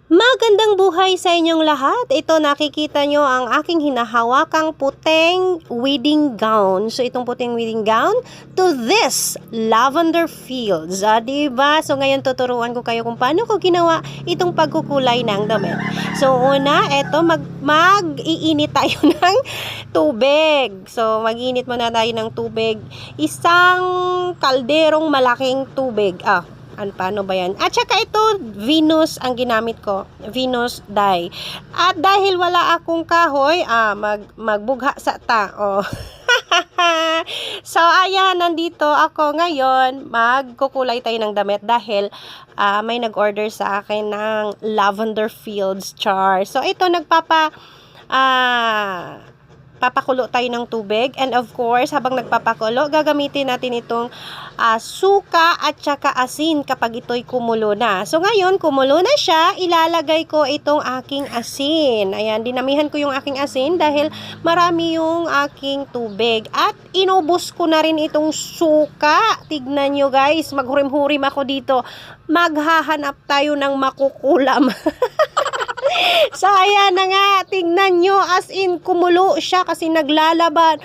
Magandang buhay sa inyong lahat. Ito nakikita nyo ang aking hinahawakang puting wedding gown. So itong puting wedding gown to this lavender fields. Diba? So ngayon tuturuan ko kayo kung paano ko ginawa itong pagkukulay ng damit. So una, ito mag-iinit tayo ng tubig. So mag-iinit muna tayo ng tubig. Isang kalderong malaking tubig. Paano ba yan? At saka ito, Venus ang ginamit ko. Venus dye. At dahil wala akong kahoy, magbugha sa ta. So, ayan, nandito ako ngayon. Magkukulay tayo ng damit dahil may nag-order sa akin ng lavender fields char. So, ito, papakulo tayo ng tubig, and of course habang nagpapakulo gagamitin natin itong suka at saka asin kapag ito'y kumulo na. So ngayon kumulo na siya, ilalagay ko itong aking asin. Ayan, dinamihan ko yung aking asin dahil marami yung aking tubig at inubos ko na rin itong suka. Tignan nyo guys, maghurim-hurim ako dito, maghahanap tayo ng makukulam. So, ayan na nga, tingnan nyo, as in, kumulo siya kasi naglalaban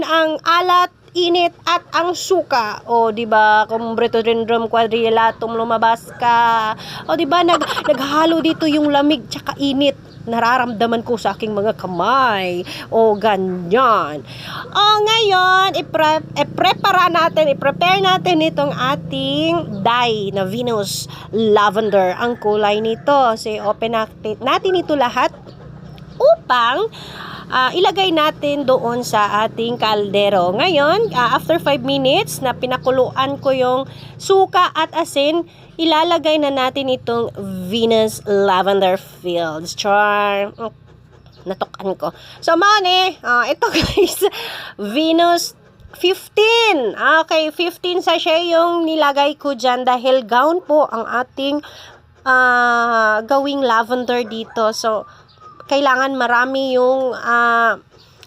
ang alat, init, at ang suka. Diba, kung Bretodendron quadrilatum lumabas ka. Diba, naghalo dito yung lamig tsaka init. Nararamdaman ko sa aking mga kamay. Ganyan. Ngayon, i-prepare natin itong ating dye na Venus lavender. Ang kulay nito. So, open natin ito lahat upang ilagay natin doon sa ating kaldero. Ngayon, after 5 minutes na pinakuluan ko yung suka at asin, ilalagay na natin itong Venus lavender fields char. Natukan ko. So, ito guys, Venus 15. Okay, 15 sachet yung nilagay ko dyan dahil gown po ang ating gawing lavender dito. So, kailangan marami yung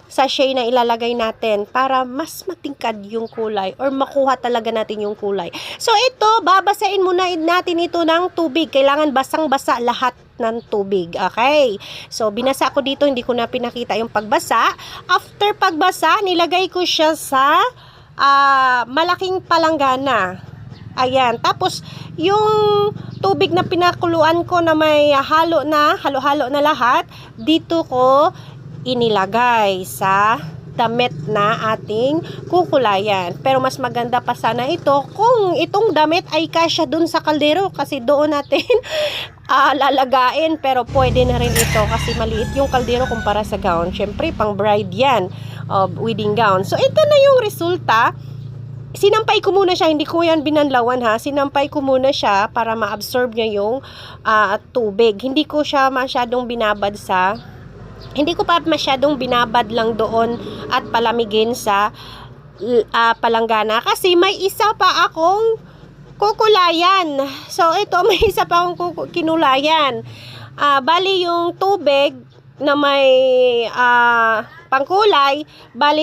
sachet na ilalagay natin para mas matingkad yung kulay or makuha talaga natin yung kulay. So ito, babasain muna natin ito ng tubig. Kailangan basang-basa lahat ng tubig. Okay? So binasa ko dito, hindi ko na pinakita yung pagbasa. After pagbasa, nilagay ko siya sa malaking palanggana. Ayan. Tapos, yung tubig na pinakuluan ko na may halo-halo na lahat, dito ko inilagay sa damit na ating kukulayan. Pero mas maganda pa sana ito kung itong damit ay kasya dun sa kaldero kasi doon natin lalagain. Pero pwede na rin ito kasi maliit yung kaldero kumpara sa gown. Syempre, pang bride yan, wedding gown. So, ito na yung resulta. Sinampay ko muna siya, hindi ko yan binanlawan ha. Sinampay ko muna siya para ma-absorb niya yung tubig. Hindi ko pa masyadong binabad lang doon at palamigin sa palanggana kasi may isa pa akong kukulayan. So ito, may isa pa akong kinulayan. Bali yung tubig na may pangkulay,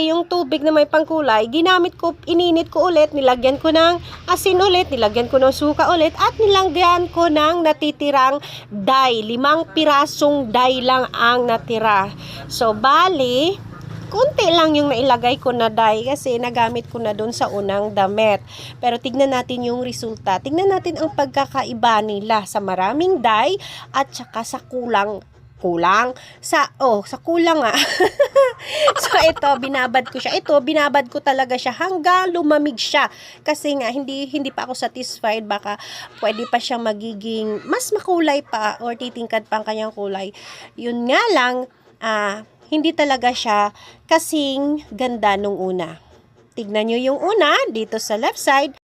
yung tubig na may pangkulay, ininit ko ulit, nilagyan ko ng asin ulit, nilagyan ko ng suka ulit, at nilagyan ko ng natitirang dye. 5 pirasong dye lang ang natira. So, bali, kunti lang yung nailagay ko na dye kasi nagamit ko na dun sa unang damit. Pero tignan natin yung resulta. Tignan natin ang pagkakaiba nila sa maraming dye at saka sa sa kulang So ito, binabad ko siya. Binabad ko talaga siya hanggang lumamig siya. Kasi nga, hindi pa ako satisfied. Baka pwede pa siyang magiging mas makulay pa or titingkad pa ang kanyang kulay. Yun nga lang, hindi talaga siya kasing ganda nung una. Tignan nyo yung una dito sa left side.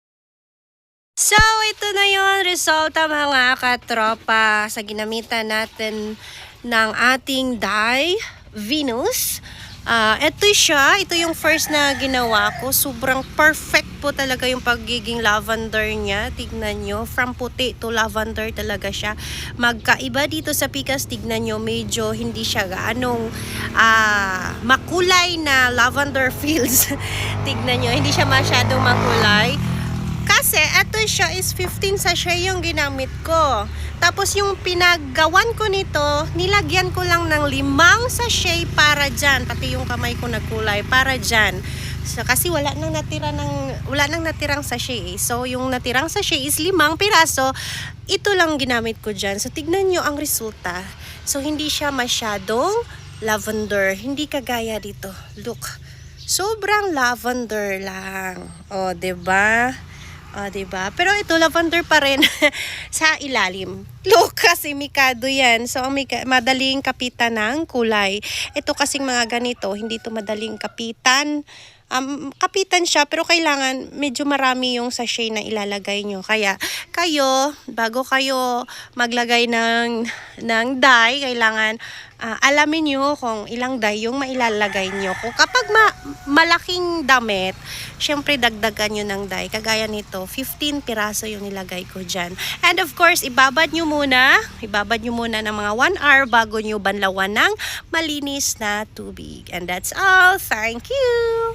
So, ito na yung resulta mga katropa sa ginamitan natin ng ating dye, Venus. Ito yung first na ginawa ko. Sobrang perfect po talaga yung pagiging lavender niya. Tignan nyo, from puti to lavender talaga siya. Magkaiba dito sa Pikas, tignan nyo, medyo hindi siya gaanong makulay na lavender fields. Tignan nyo, hindi siya masyadong makulay. Kasi ito siya is 15 sachet yung ginamit ko. Tapos yung pinaggawan ko nito, nilagyan ko lang ng 5 sachet para dyan. Pati yung kamay ko nagkulay para dyan. So, kasi wala nang natirang sachet. So yung natirang sachet is 5 piraso. Ito lang ginamit ko dyan. So tignan nyo ang resulta. So hindi siya masyadong lavender. Hindi kagaya dito. Look. Sobrang lavender lang. O, 'di ba? O, 'di ba? Pero ito lavender pa rin sa ilalim. Look, kasi mikado 'yan. So, madaling kapitan ng kulay. Ito kasing mga ganito, hindi to madaling kapitan. Kapitan siya, pero kailangan medyo marami yung sachet na ilalagay nyo. Kaya kayo, bago kayo maglagay ng dye, kailangan alamin nyo kung ilang dye yung mailalagay nyo. Kung kapag malaking damit, syempre dagdagan nyo ng dye. Kagaya nito, 15 piraso yung nilagay ko dyan. And of course, ibabad nyo muna ng mga 1 hour bago nyo banlawan ng malinis na tubig. And that's all. Thank you!